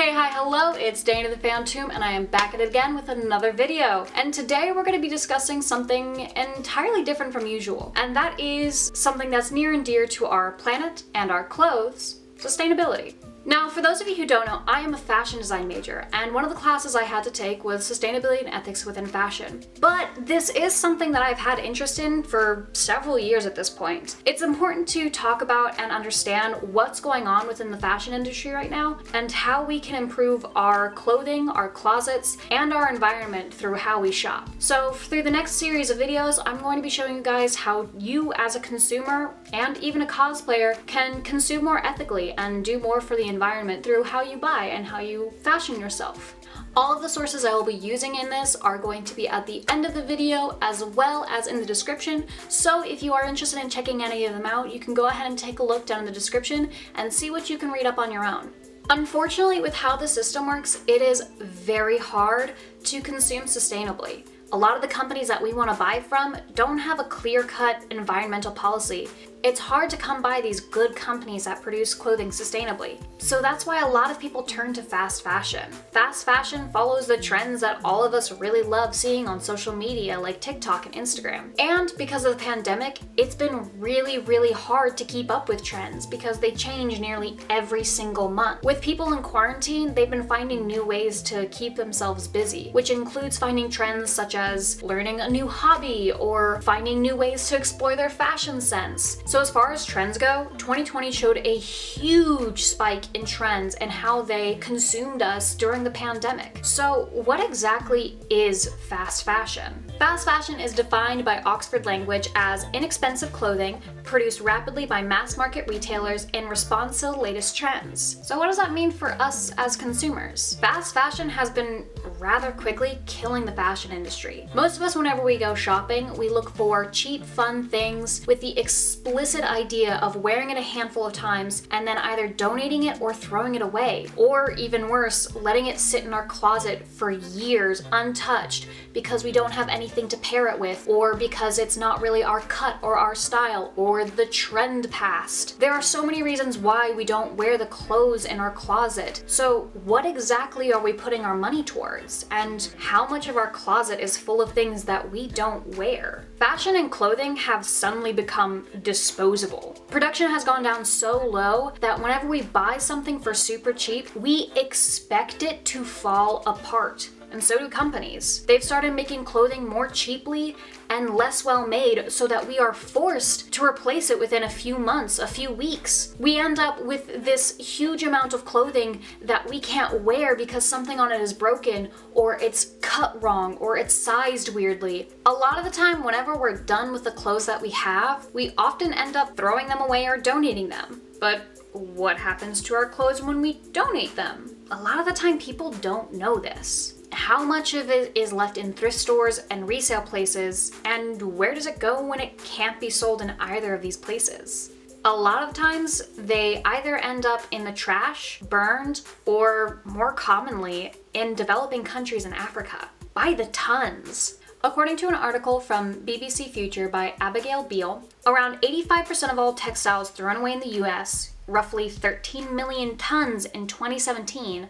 Hey, hi, hello, it's Dana the Phantom, and I am back at it again with another video. And today we're going to be discussing something entirely different from usual. And that is something that's near and dear to our planet and our clothes, sustainability. Now, for those of you who don't know, I am a fashion design major, and one of the classes I had to take was sustainability and ethics within fashion. But this is something that I've had interest in for several years at this point. It's important to talk about and understand what's going on within the fashion industry right now, and how we can improve our clothing, our closets, and our environment through how we shop. So through the next series of videos, I'm going to be showing you guys how you as a consumer, and even a cosplayer, can consume more ethically and do more for the environment through how you buy and how you fashion yourself. All of the sources I will be using in this are going to be at the end of the video as well as in the description, so if you are interested in checking any of them out, you can go ahead and take a look down in the description and see what you can read up on your own. Unfortunately, with how the system works, it is very hard to consume sustainably. A lot of the companies that we want to buy from don't have a clear-cut environmental policy. It's hard to come by these good companies that produce clothing sustainably. So that's why a lot of people turn to fast fashion. Fast fashion follows the trends that all of us really love seeing on social media like TikTok and Instagram. And because of the pandemic, it's been really hard to keep up with trends because they change nearly every single month. With people in quarantine, they've been finding new ways to keep themselves busy, which includes finding trends such as learning a new hobby or finding new ways to explore their fashion sense. So as far as trends go, 2020 showed a huge spike in trends and how they consumed us during the pandemic. So what exactly is fast fashion? Fast fashion is defined by Oxford Language as inexpensive clothing produced rapidly by mass market retailers in response to the latest trends. So what does that mean for us as consumers? Fast fashion has been rather quickly killing the fashion industry. Most of us, whenever we go shopping, we look for cheap, fun things with the explicit idea of wearing it a handful of times and then either donating it or throwing it away, or even worse, letting it sit in our closet for years untouched because we don't have anything to pair it with, or because it's not really our cut or our style, or the trend passed. There are so many reasons why we don't wear the clothes in our closet. So what exactly are we putting our money towards? And how much of our closet is full of things that we don't wear? Fashion and clothing have suddenly become disposable. Production has gone down so low that whenever we buy something for super cheap, we expect it to fall apart. And so do companies. They've started making clothing more cheaply and less well made so that we are forced to replace it within a few months, a few weeks. We end up with this huge amount of clothing that we can't wear because something on it is broken, or it's cut wrong, or it's sized weirdly. A lot of the time, whenever we're done with the clothes that we have, we often end up throwing them away or donating them. But what happens to our clothes when we donate them? A lot of the time, people don't know this. How much of it is left in thrift stores and resale places, and where does it go when it can't be sold in either of these places? A lot of times, they either end up in the trash, burned, or more commonly, in developing countries in Africa, by the tons. According to an article from BBC Future by Abigail Beale, around 85% of all textiles thrown away in the US, roughly 13 million tons in 2017,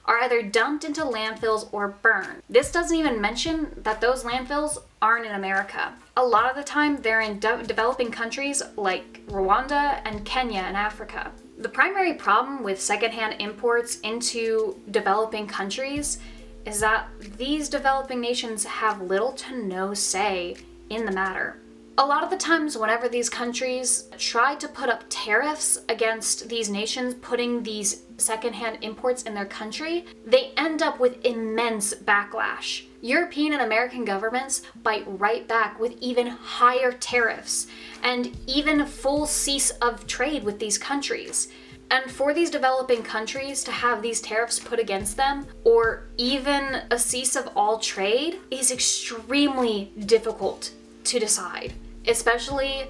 are either dumped into landfills or burned. This doesn't even mention that those landfills aren't in America. A lot of the time, they're in developing countries like Rwanda and Kenya in Africa. The primary problem with secondhand imports into developing countries is that these developing nations have little to no say in the matter. A lot of the times, whenever these countries try to put up tariffs against these nations putting these secondhand imports in their country, they end up with immense backlash. European and American governments bite right back with even higher tariffs and even full cease of trade with these countries. And for these developing countries to have these tariffs put against them, or even a cease of all trade, is extremely difficult to decide, especially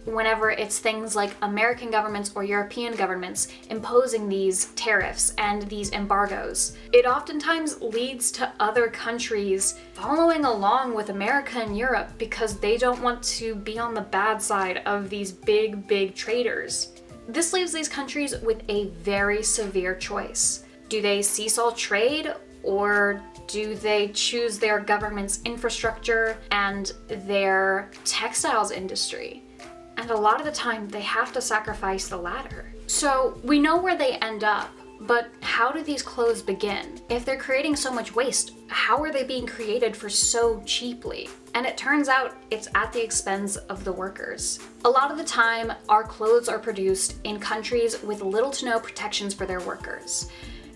whenever it's things like American governments or European governments imposing these tariffs and these embargoes. It oftentimes leads to other countries following along with America and Europe because they don't want to be on the bad side of these big traders. This leaves these countries with a very severe choice. Do they cease all trade, or do they choose their government's infrastructure and their textiles industry? And a lot of the time, they have to sacrifice the latter. So we know where they end up, but how do these clothes begin? If they're creating so much waste, how are they being created for so cheaply? And it turns out it's at the expense of the workers. A lot of the time, our clothes are produced in countries with little to no protections for their workers.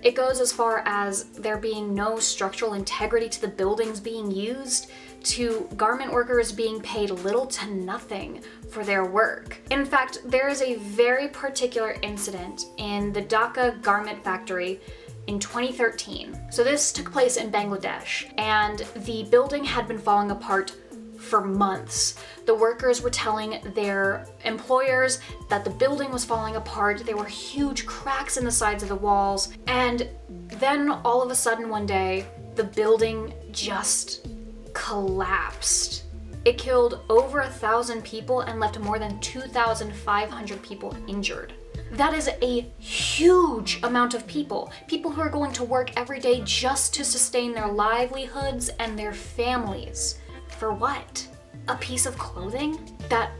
It goes as far as there being no structural integrity to the buildings being used, to garment workers being paid little to nothing for their work. In fact, there is a very particular incident in the Daca garment factory in 2013. So this took place in Bangladesh, and the building had been falling apart for months. The workers were telling their employers that the building was falling apart. There were huge cracks in the sides of the walls. And then all of a sudden one day, the building just collapsed. It killed over 1,000 people and left more than 2,500 people injured. That is a huge amount of people. People who are going to work every day just to sustain their livelihoods and their families. For what? A piece of clothing that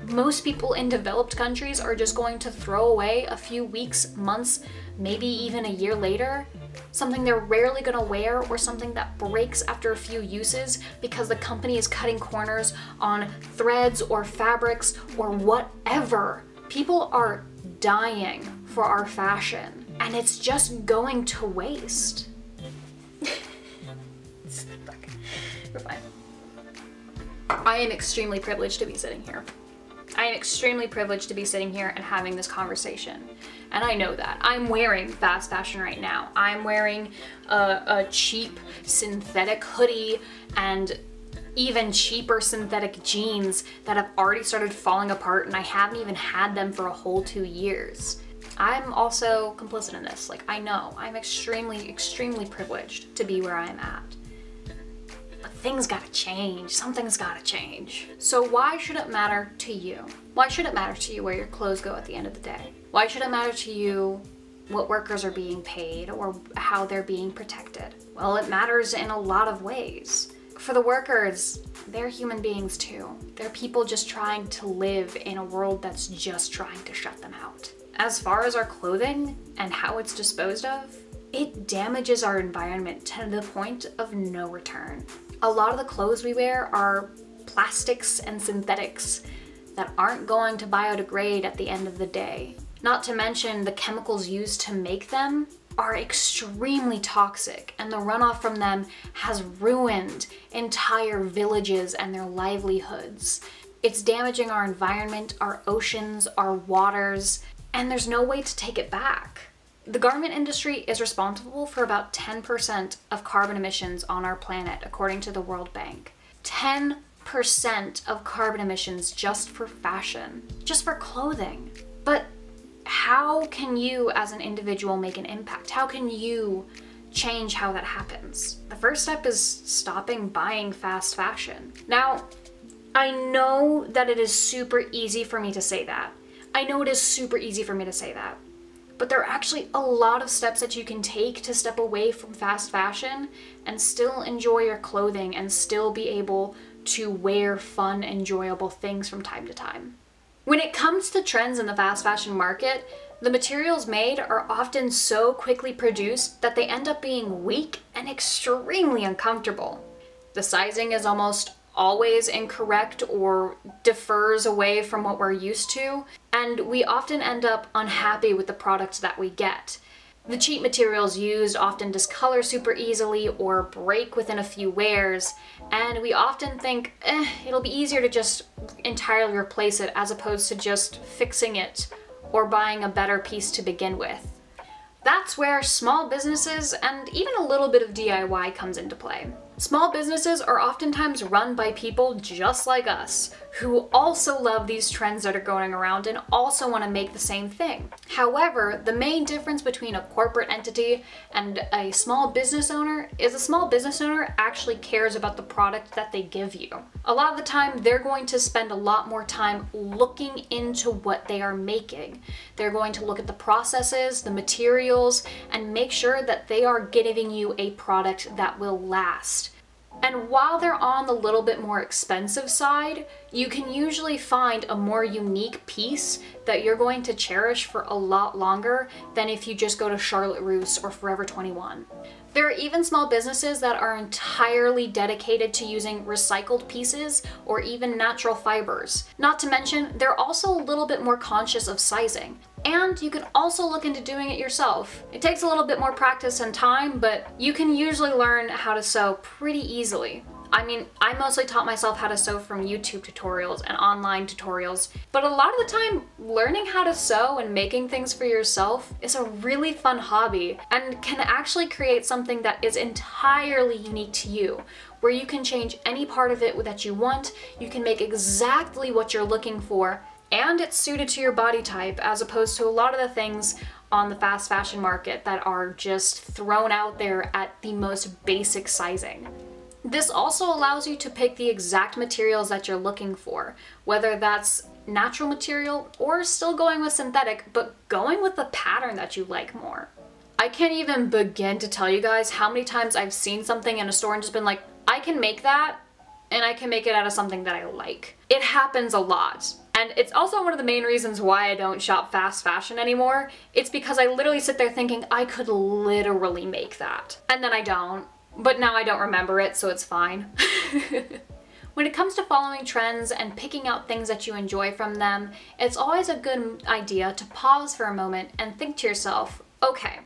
most people in developed countries are just going to throw away a few weeks, months, maybe even a year later? Something they're rarely gonna wear, or something that breaks after a few uses because the company is cutting corners on threads or fabrics or whatever. People are dying for our fashion, and it's just going to waste. We're fine. I am extremely privileged to be sitting here. I am extremely privileged to be sitting here and having this conversation. And I know that. I'm wearing fast fashion right now. I'm wearing a cheap synthetic hoodie and even cheaper synthetic jeans that have already started falling apart, and I haven't even had them for a whole 2 years. I'm also complicit in this. Like, I know. I'm extremely, extremely privileged to be where I'm at. But things gotta change. Something's gotta change. So why should it matter to you? Why should it matter to you where your clothes go at the end of the day? Why should it matter to you what workers are being paid or how they're being protected? Well, it matters in a lot of ways. For the workers, they're human beings too. They're people just trying to live in a world that's just trying to shut them out. As far as our clothing and how it's disposed of, it damages our environment to the point of no return. A lot of the clothes we wear are plastics and synthetics that aren't going to biodegrade at the end of the day. Not to mention the chemicals used to make them are extremely toxic, and the runoff from them has ruined entire villages and their livelihoods. It's damaging our environment, our oceans, our waters, and there's no way to take it back. The garment industry is responsible for about 10% of carbon emissions on our planet, according to the World Bank. 10% of carbon emissions just for fashion, just for clothing. But how can you as an individual make an impact? How can you change how that happens? The first step is stopping buying fast fashion. Now, I know that it is super easy for me to say that. I know it is super easy for me to say that. But there are actually a lot of steps that you can take to step away from fast fashion and still enjoy your clothing and still be able to wear fun, enjoyable things from time to time. When it comes to trends in the fast fashion market, the materials made are often so quickly produced that they end up being weak and extremely uncomfortable. The sizing is almost always incorrect or differs away from what we're used to, and we often end up unhappy with the product that we get. The cheap materials used often discolor super easily or break within a few wears, and we often think, it'll be easier to just entirely replace it as opposed to just fixing it or buying a better piece to begin with. That's where small businesses and even a little bit of DIY comes into play. Small businesses are oftentimes run by people just like us, who also love these trends that are going around and also want to make the same thing. However, the main difference between a corporate entity and a small business owner is a small business owner actually cares about the product that they give you. A lot of the time, they're going to spend a lot more time looking into what they are making. They're going to look at the processes, the materials, and make sure that they are giving you a product that will last. And while they're on the little bit more expensive side, you can usually find a more unique piece that you're going to cherish for a lot longer than if you just go to Charlotte Russe or Forever 21. There are even small businesses that are entirely dedicated to using recycled pieces or even natural fibers. Not to mention, they're also a little bit more conscious of sizing. And you can also look into doing it yourself. It takes a little bit more practice and time, but you can usually learn how to sew pretty easily. I mean, I mostly taught myself how to sew from YouTube tutorials and online tutorials, but a lot of the time, learning how to sew and making things for yourself is a really fun hobby and can actually create something that is entirely unique to you, where you can change any part of it that you want, you can make exactly what you're looking for, and it's suited to your body type, as opposed to a lot of the things on the fast fashion market that are just thrown out there at the most basic sizing. This also allows you to pick the exact materials that you're looking for, whether that's natural material or still going with synthetic, but going with the pattern that you like more. I can't even begin to tell you guys how many times I've seen something in a store and just been like, I can make that, and I can make it out of something that I like. It happens a lot. And it's also one of the main reasons why I don't shop fast fashion anymore. It's because I literally sit there thinking I could literally make that. And then I don't. But now I don't remember it, so it's fine. When it comes to following trends and picking out things that you enjoy from them, it's always a good idea to pause for a moment and think to yourself, okay,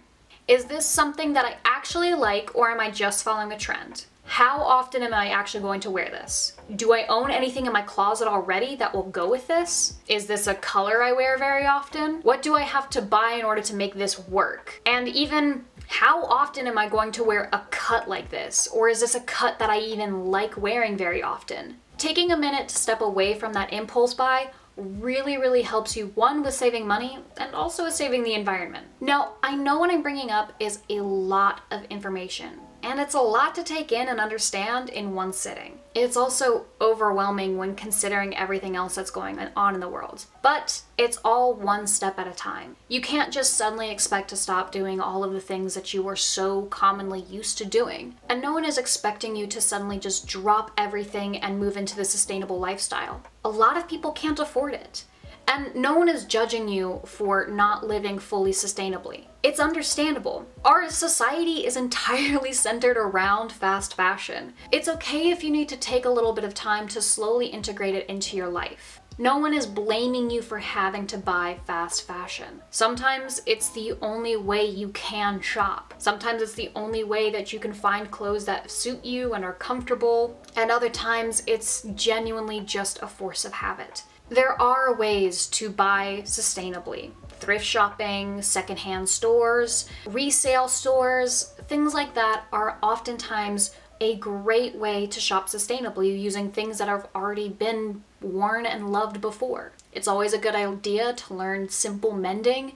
is this something that I actually like, or am I just following a trend? How often am I actually going to wear this? Do I own anything in my closet already that will go with this? Is this a color I wear very often? What do I have to buy in order to make this work? And even, how often am I going to wear a cut like this? Or is this a cut that I even like wearing very often? Taking a minute to step away from that impulse buy really helps you, one, with saving money and also with saving the environment. Now, I know what I'm bringing up is a lot of information, and it's a lot to take in and understand in one sitting. It's also overwhelming when considering everything else that's going on in the world. But it's all one step at a time. You can't just suddenly expect to stop doing all of the things that you were so commonly used to doing. And no one is expecting you to suddenly just drop everything and move into the sustainable lifestyle. A lot of people can't afford it. And no one is judging you for not living fully sustainably. It's understandable. Our society is entirely centered around fast fashion. It's okay if you need to take a little bit of time to slowly integrate it into your life. No one is blaming you for having to buy fast fashion. Sometimes it's the only way you can shop. Sometimes it's the only way that you can find clothes that suit you and are comfortable. And other times it's genuinely just a force of habit. There are ways to buy sustainably. Thrift shopping, secondhand stores, resale stores, things like that are oftentimes a great way to shop sustainably using things that have already been worn and loved before. It's always a good idea to learn simple mending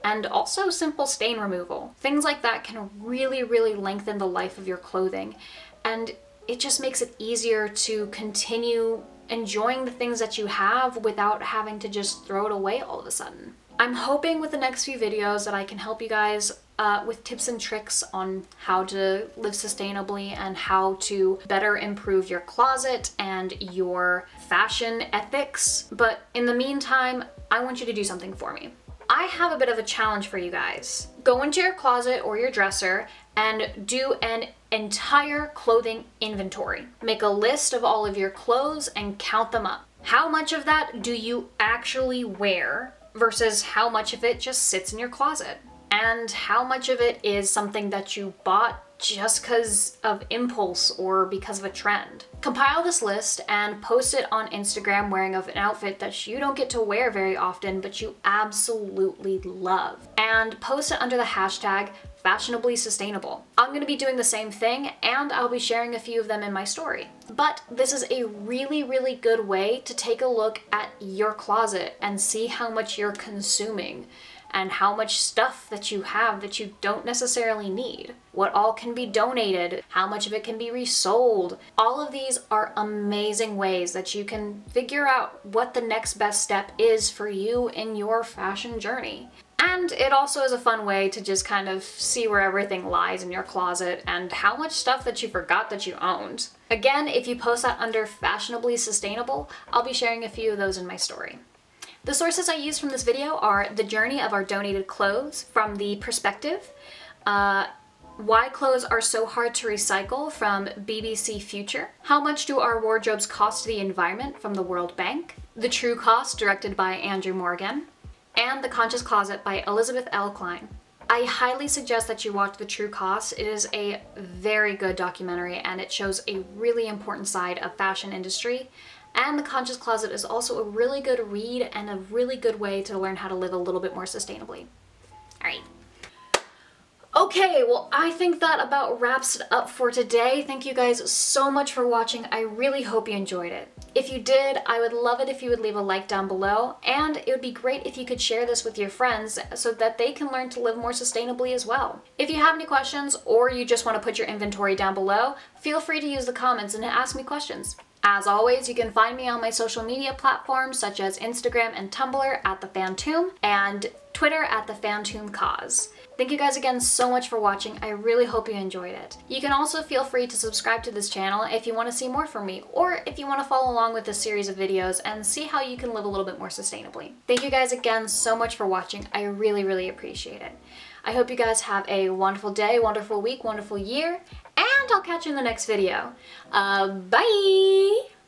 and also simple stain removal. Things like that can really lengthen the life of your clothing, and it just makes it easier to continue enjoying the things that you have without having to just throw it away all of a sudden. I'm hoping with the next few videos that I can help you guys with tips and tricks on how to live sustainably and how to better improve your closet and your fashion ethics. But in the meantime, I want you to do something for me. I have a bit of a challenge for you guys. Go into your closet or your dresser and do an entire clothing inventory. Make a list of all of your clothes and count them up. How much of that do you actually wear versus how much of it just sits in your closet? And how much of it is something that you bought just because of impulse or because of a trend? Compile this list and post it on Instagram wearing an outfit that you don't get to wear very often but you absolutely love. And post it under the hashtag fashionably sustainable. I'm going to be doing the same thing, and I'll be sharing a few of them in my story. But this is a really, really good way to take a look at your closet and see how much you're consuming and how much stuff that you have that you don't necessarily need. What all can be donated, how much of it can be resold. All of these are amazing ways that you can figure out what the next best step is for you in your fashion journey. And it also is a fun way to just kind of see where everything lies in your closet and how much stuff that you forgot that you owned. Again, if you post that under fashionably sustainable, I'll be sharing a few of those in my story. The sources I use from this video are The Journey of Our Donated Clothes from The Perspective, Why Clothes Are So Hard to Recycle from BBC Future, How Much Do Our Wardrobes Cost the Environment from the World Bank, The True Cost directed by Andrew Morgan, and The Conscious Closet by Elizabeth L. Cline. I highly suggest that you watch The True Cost. It is a very good documentary and it shows a really important side of fashion industry. And The Conscious Closet is also a really good read and a really good way to learn how to live a little bit more sustainably. All right. Okay, well, I think that about wraps it up for today. Thank you guys so much for watching. I really hope you enjoyed it. If you did, I would love it if you would leave a like down below, and it would be great if you could share this with your friends so that they can learn to live more sustainably as well. If you have any questions or you just want to put your inventory down below, feel free to use the comments and ask me questions. As always, you can find me on my social media platforms such as Instagram and Tumblr at TheFanTomb and Twitter at TheFanTombCause. Thank you guys again so much for watching. I really hope you enjoyed it. You can also feel free to subscribe to this channel if you want to see more from me, or if you want to follow along with this series of videos and see how you can live a little bit more sustainably. Thank you guys again so much for watching. I really, really appreciate it. I hope you guys have a wonderful day, wonderful week, wonderful year, and I'll catch you in the next video. Bye!